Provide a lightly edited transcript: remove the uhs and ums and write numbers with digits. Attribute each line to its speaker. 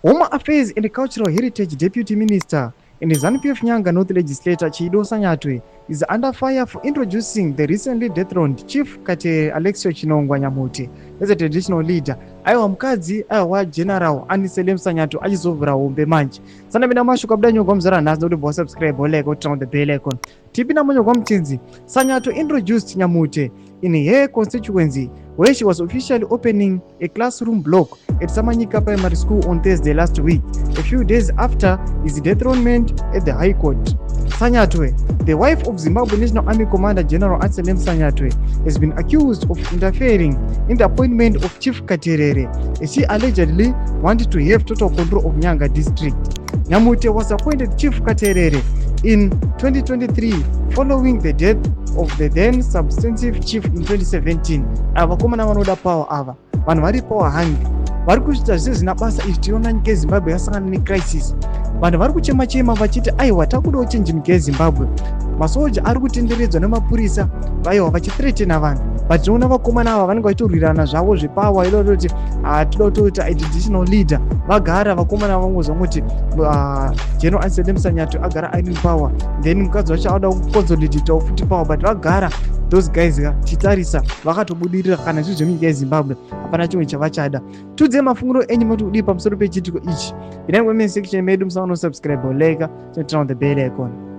Speaker 1: Home Affairs and Cultural Heritage Deputy Minister and ZANU-PF Nyanga North Legislator Chido Sanyatwe is under fire for introducing the recently dethroned Chief Kate Alexio Chinongwa Nyamuti as a traditional leader. Aiwa mukadzi aiwa General Aniselem Sanyatwe achizovhura hombe manje. Sana mina mashuka budanyo gomzara nazo kuti bo subscribe oleko turn on the bell icon. Tipina monyo gomchinzi Sanyatwe introduced Nyamuti in her constituency where she was officially opening a classroom block at Samanyika Primary School on Thursday last week, a few days after his dethronement at the High Court. Sanyatwe, the wife of Zimbabwe National Army Commander General Aniselem Sanyatwe, has been accused of interfering in the appointment of Chief Katerere, as she allegedly wanted to have total control of Nyanga district. Nyamuti was appointed Chief Katerere in 2023 following the death of the then substantive chief in 2017. Ava komana vanoda power ava vanhu vari power hungry vari kuita zviro zvina basa izvi tiona nyika yeZimbabwe yasangana necrisis. Vanhu vari kuchema vachiti aiwa takudawo chenji munyika yeZimbabwe. Masoja ari kutenderedzwa nemapurisa aiwa vachithreatena vanhu, but tinoona vakomana ava vanenge vachitorwirana zvavo zvepower ilo roti toda kutoita traditional leader vagara vakomana vangozwa kuti General Aniselem Sanyatwe agara aine power, then mukadzi wacho auda kuconsolidatawo futi power, but vagara those guys titarisa vakatobudirira kana zviro zvemunyika yeZimbabwe hapana chimwe chavachada. Tudze mafunguro enyu moti kudii pamusoro pechitiko ichi. Inangwe mene section medu musaona subscribe oleka turn on the bell icon.